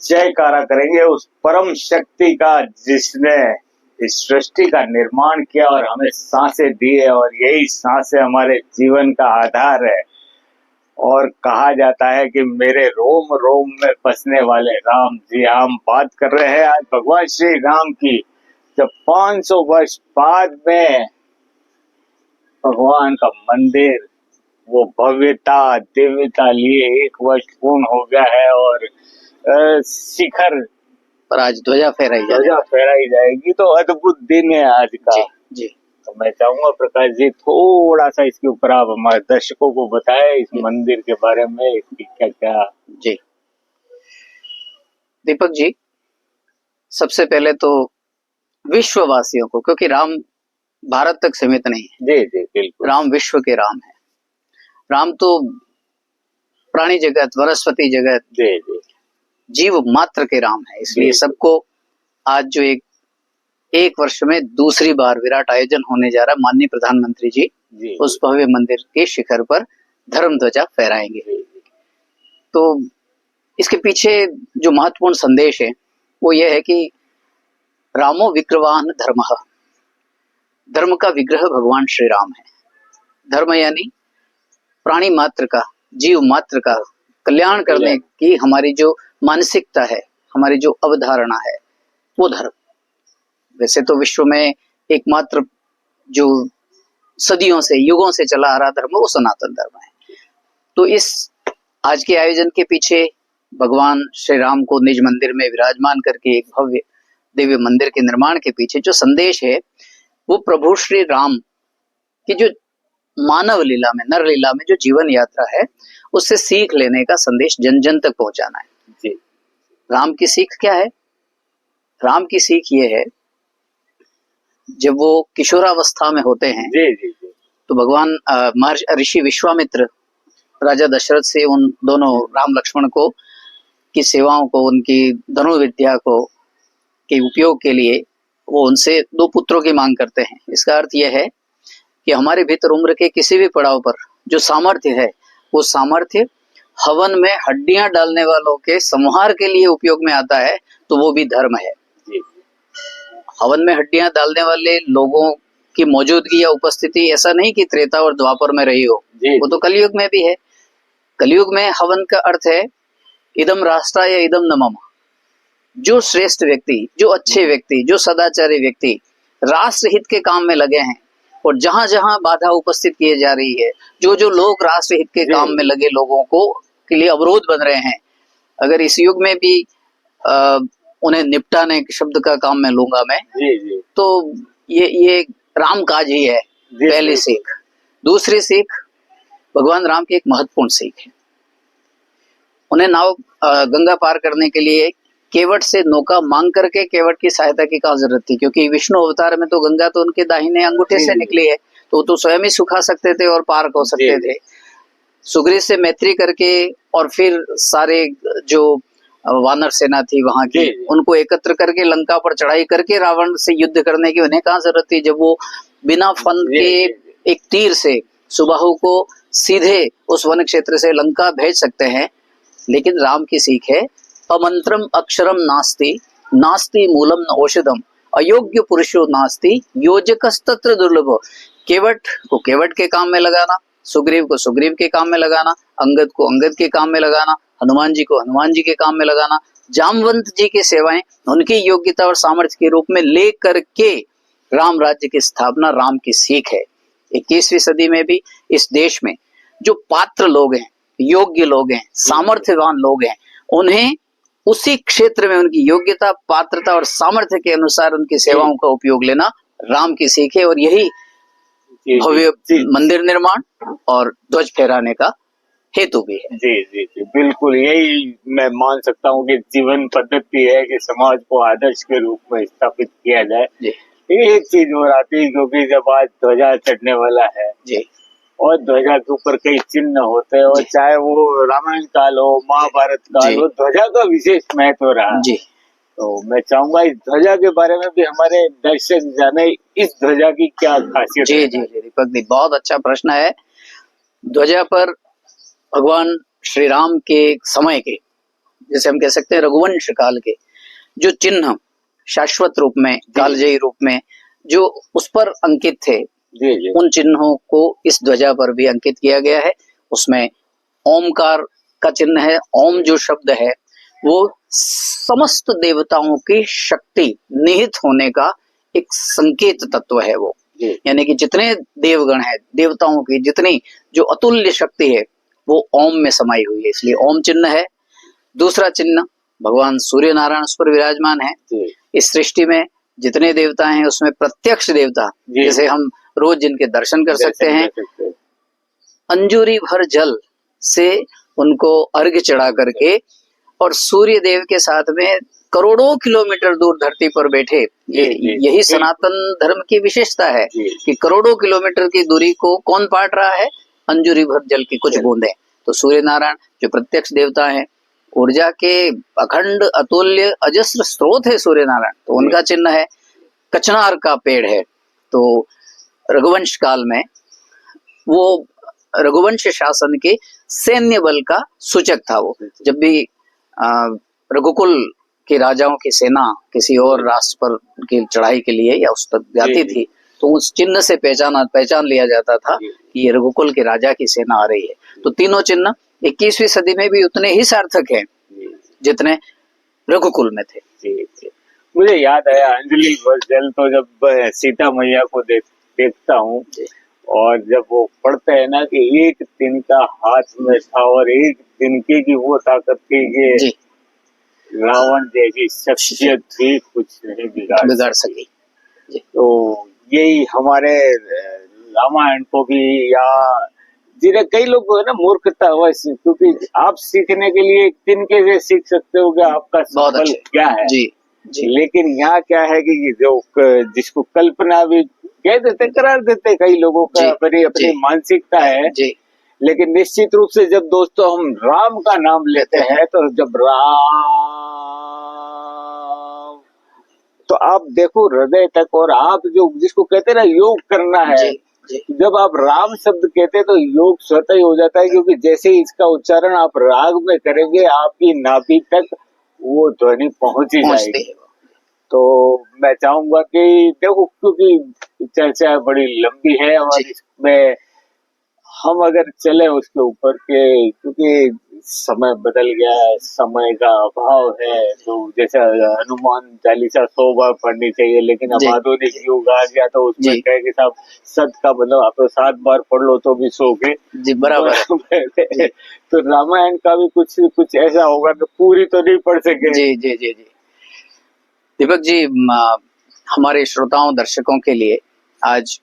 जयकारा करेंगे उस परम शक्ति का जिसने इस सृष्टि का निर्माण किया और हमें सांसें दी है, और यही सांसें हमारे जीवन का आधार है। और कहा जाता है कि मेरे रोम रोम में बसने वाले राम जी। हम बात कर रहे हैं आज भगवान श्री राम की, जब 500 वर्ष बाद में भगवान का मंदिर वो भव्यता दिव्यता लिए 1 वर्ष पूर्ण हो गया है, और शिखर पर आज ध्वजा फहराई जाएगी। तो अद्भुत दिन है आज का। जी। तो मैं चाहूंगा प्रकाश जी थोड़ा सा इसके ऊपर आप हमारे दर्शकों को बताएं इस मंदिर के बारे में, इसकी क्या क्या। जी दीपक जी, सबसे पहले तो विश्ववासियों को, क्योंकि राम भारत तक सीमित नहीं है। जी जी बिल्कुल। राम विश्व के राम है। राम तो प्राणी जगत, वनस्पति जगत, जी जी जीव मात्र के राम है। इसलिए सबको आज जो एक वर्ष में दूसरी बार विराट आयोजन होने जा रहा, माननीय प्रधानमंत्री जी उस भव्य मंदिर के शिखर पर धर्म ध्वजा फहराएंगे। तो इसके पीछे जो महत्वपूर्ण संदेश है वो ये है कि रामो विग्रहवान धर्मः, धर्म का विग्रह भगवान श्री राम है। धर्म यानी प्राणी मात्र का, जीव मात्र का कल्याण करने की हमारी जो मानसिकता है, हमारी जो अवधारणा है, वो धर्म। वैसे तो विश्व में एकमात्र जो सदियों से, युगों से चला आ रहा धर्म वो सनातन धर्म है। तो इस आज के आयोजन के पीछे भगवान श्री राम को निज मंदिर में विराजमान करके एक भव्य दिव्य मंदिर के निर्माण के पीछे जो संदेश है वो प्रभु श्री राम की जो मानव लीला में, नर लीला में जो जीवन यात्रा है उससे सीख लेने का संदेश जन जन तक पहुंचाना है। जी। राम की सीख क्या है? राम की सीख ये है, जब वो किशोरावस्था में होते हैं तो भगवान महर्षि ऋषि विश्वामित्र राजा दशरथ से उन दोनों राम लक्ष्मण को की सेवाओं को, उनकी धनुर्विद्या को के उपयोग के लिए वो उनसे 2 पुत्रों की मांग करते हैं। इसका अर्थ यह है कि हमारे भीतर उम्र के किसी भी पड़ाव पर जो सामर्थ्य है वो सामर्थ्य हवन में हड्डियां डालने वालों के संहार के लिए उपयोग में आता है, तो वो भी धर्म है। हवन में हड्डियां डालने वाले लोगों की मौजूदगी या उपस्थिति ऐसा नहीं कि त्रेता और द्वापर में रही हो, वो तो कलयुग में भी है। कलयुग में हवन का अर्थ है इदम राष्ट्र या इदम न मम। जो श्रेष्ठ व्यक्ति, जो अच्छे व्यक्ति, जो सदाचारी व्यक्ति राष्ट्र हित के काम में लगे हैं, और जहां जहां बाधा उपस्थित की जा रही है, जो जो लोग राष्ट्र हित के काम में लगे लोगों को के लिए अवरोध बन रहे हैं, अगर इस युग में भी उन्हें निपटाने शब्द का काम में लूंगा मैं, तो ये राम काज ही है। पहली सीख। दूसरी सीख भगवान राम की एक महत्वपूर्ण सीख है। उन्हें नाव गंगा पार करने के लिए केवट से नौका मांग करके केवट की सहायता की क्या जरूरत थी, क्योंकि विष्णु अवतार में तो गंगा तो उनके दाहिने अंगूठे से निकली है, तो स्वयं ही सुखा सकते थे और पार हो सकते थे। सुग्रीव से मैत्री करके और फिर सारे जो वानर सेना थी वहां की, उनको एकत्र करके लंका पर चढ़ाई करके रावण से युद्ध करने की उन्हें कहाँ जरूरत थी, जब वो बिना फन के एक तीर से सुबाहु को सीधे उस वन क्षेत्र से लंका भेज सकते हैं। लेकिन राम की सीख है अमंत्रम अक्षरम नास्ति, नास्ति मूलम न औषधम, अयोग्य पुरुषो नास्ति, योजकस्तत्र दुर्लभो। केवट को केवट के काम में लगाना, सुग्रीव को सुग्रीव के काम में लगाना, अंगद को अंगद के काम में लगाना, हनुमान जी को हनुमान जी के काम में लगाना, जामवंत जी की सेवाएं उनकी योग्यता और सामर्थ्य के रूप में ले करके राम राज्य की स्थापना राम की सीख है। 21वीं सदी में भी इस देश में जो पात्र लोग हैं, योग्य लोग हैं, सामर्थ्यवान लोग हैं, उन्हें उसी क्षेत्र में उनकी योग्यता, पात्रता और सामर्थ्य के अनुसार उनकी सेवाओं का उपयोग लेना राम की सीख है। और यही भव्य मंदिर निर्माण और ध्वज फहराने का हेतु भी है। जी जी जी बिल्कुल, यही मैं मान सकता हूँ कि जीवन पद्धति है कि समाज को आदर्श के रूप में स्थापित किया जाए। एक चीज और आती है, क्योंकि जब आज ध्वजा चढ़ने वाला है और ध्वजा के ऊपर कई चिन्ह होते हैं, और चाहे वो रामायण काल हो, महाभारत काल हो, ध्वजा का विशेष महत्व रहा है। तो मैं चाहूंगा इस ध्वजा के बारे में भी हमारे दर्शक जाने, इस ध्वजा की क्या खासियत है। जी दीपक जी, बहुत अच्छा प्रश्न है। ध्वजा पर भगवान श्री राम के समय के जैसे हम कह सकते हैं रघुवंश काल के जो चिन्ह शाश्वत रूप में, कालजयी रूप में जो उस पर अंकित थे, उन चिन्हों को इस ध्वजा पर भी अंकित किया गया है। उसमें ओमकार का चिन्ह है। ओम जो शब्द है वो समस्त देवताओं की शक्ति निहित होने का एक संकेत तत्व है वो, यानी कि जितने देवगण है, देवताओं की जितनी जो अतुल्य शक्ति है वो ओम में समाई हुई है, इसलिए ओम चिन्ह है। दूसरा चिन्ह भगवान सूर्य नारायण उस पर विराजमान है। इस सृष्टि में जितने देवता हैं उसमें प्रत्यक्ष देवता, जैसे हम रोज जिनके दर्शन कर सकते हैं, अंजूरी भर जल से उनको अर्घ्य चढ़ा करके और सूर्य देव के साथ में करोड़ों किलोमीटर दूर धरती पर बैठे, यही सनातन धर्म की विशेषता है कि करोड़ों किलोमीटर की दूरी को कौन पाट रहा है? अंजूरी भर जल की कुछ बूंदें। तो सूर्य नारायण जो प्रत्यक्ष देवता है, ऊर्जा के अखंड अतुल्य अजस्र स्रोत है सूर्य नारायण, तो उनका चिन्ह है। कचनार का पेड़ है, तो रघुवंश काल में वो रघुवंश शासन के सैन्य बल का सूचक था। वो जब भी रघुकुल के राजाओं की सेना किसी और राष्ट्र पर की चढ़ाई के लिए या उस तक जाती थी, तो उस चिन्ह से पहचान लिया जाता था कि ये रघुकुल के राजा की सेना आ रही है। तो तीनों चिन्ह 21वीं सदी में भी उतने ही सार्थक हैं जितने रघुकुल में थे। मुझे याद आया अंजलि भर जल, तो जब सीता मैया को देखता हूँ और जब वो पढ़ते हैं ना कि एक दिन का हाथ में था और एक दिन की वो ताकत थी कि रावण जैसी शख्सियत भी कुछ नहीं बिगाड़ सकी। तो यही हमारे रामायण को भी, या जिन्हें कई लोग है ना मूर्खता हुआ, क्योंकि आप सीखने के लिए तिनके से सीख सकते हो कि आपका सफल क्या है जी। लेकिन यहाँ क्या है कि जो जिसको कल्पना भी कह देते, करार देते कई लोगों का अपनी मानसिकता है जी। लेकिन निश्चित रूप से जब दोस्तों हम राम का नाम लेते हैं तो जब राम, तो आप देखो हृदय तक, और आप जो जिसको कहते हैं ना योग करना है जी। जब आप राम शब्द कहते हैं तो योग स्वतः ही हो जाता है, क्योंकि जैसे ही इसका उच्चारण आप राग में करेंगे आपकी नाभि तक वो ध्वनि पहुंच ही जाएगी। तो मैं चाहूंगा कि देखो, क्योंकि चर्चा बड़ी लंबी है हमारी, इसमें हम अगर चले उसके ऊपर के, क्योंकि समय बदल गया है, समय का अभाव है, तो जैसे हनुमान चालीसा 100 बार पढ़नी चाहिए, लेकिन अब आधुनिक युग आ गया तो उसमें कहे कि साहब 7 का मतलब आप तो 7 बार पढ़ लो तो भी 100 के जी बराबर। तो रामायण का भी कुछ ऐसा होगा कि पूरी तो नहीं पढ़ सके। जी जी जी जी दीपक जी, हमारे श्रोताओं दर्शकों के लिए आज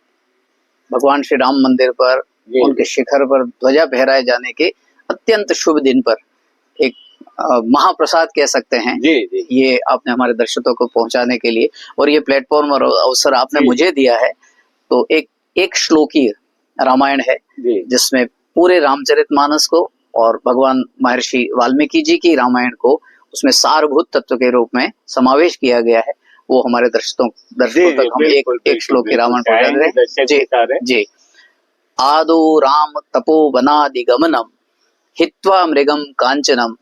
भगवान श्री राम मंदिर पर उनके शिखर पर ध्वजा फहराए जाने के अत्यंत शुभ दिन पर एक महाप्रसाद कह सकते हैं जी। ये आपने हमारे दर्शकों को पहुंचाने के लिए, और ये प्लेटफॉर्म और अवसर आपने मुझे दिया है। तो एक श्लोकीय रामायण है जिसमें पूरे रामचरितमानस को और भगवान महर्षि वाल्मीकि जी की रामायण को उसमें सारभूत तत्व के रूप में समावेश किया गया है। वो हमारे दर्शकों तक हम एक श्लोकी रामायण पहुंचा रहे हैं जी। आदो राम तपोवनादि गमनम हित्वा मृगम कांचनम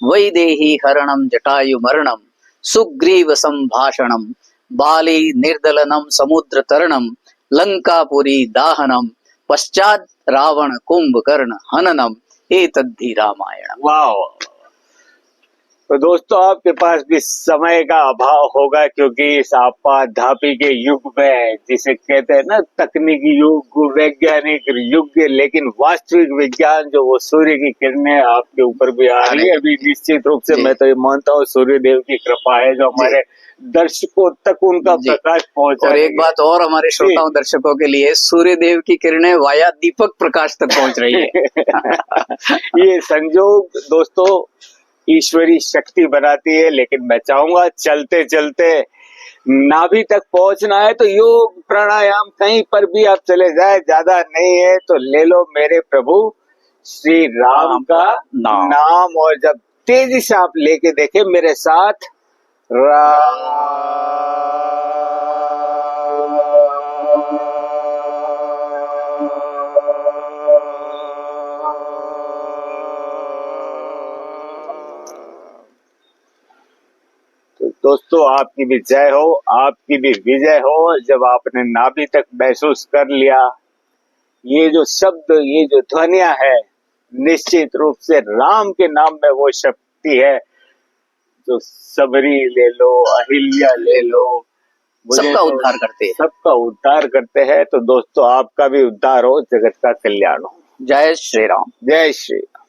वैदेही हरणम जटायु मरणम सुग्रीव संभाषणम बाली निर्दलनम समुद्र तरणम लंकापुरी दाहनम पश्चात रावण कुंभकर्ण हननम एतद्धि रामायण। वाह। तो दोस्तों आपके पास भी समय का अभाव होगा, क्योंकि इस आपाधापी के युग में, जिसे कहते हैं ना तकनीकी युग, वैज्ञानिक युग, लेकिन वास्तविक विज्ञान जो वो सूर्य की किरणें आपके ऊपर भी आ रही है अभी। निश्चित रूप से मैं तो ये मानता हूँ सूर्य देव की कृपा है जो हमारे दर्शकों तक उनका प्रकाश पहुंचा। और एक बात और हमारे श्रोताओं दर्शकों के लिए, सूर्य देव की किरणें वाया दीपक प्रकाश तक पहुंच रही है। ये संयोग दोस्तों ईश्वरी शक्ति बनाती है। लेकिन मैं चाहूंगा चलते चलते नाभि तक पहुंचना है तो योग प्राणायाम कहीं पर भी आप चले जाए, ज्यादा नहीं है तो ले लो मेरे प्रभु श्री राम का नाम, और जब तेजी से आप लेके देखे मेरे साथ राम। दोस्तों आपकी भी जय हो, आपकी भी विजय हो। जब आपने नाभि तक महसूस कर लिया, ये जो शब्द, ये जो ध्वनियां है, निश्चित रूप से राम के नाम में वो शक्ति है। जो सबरी ले लो, अहिल्या ले लो, सबका उद्धार करते हैं, सबका उद्धार करते हैं। तो दोस्तों आपका भी उद्धार हो, जगत का कल्याण हो। जय श्री राम। जय श्री राम।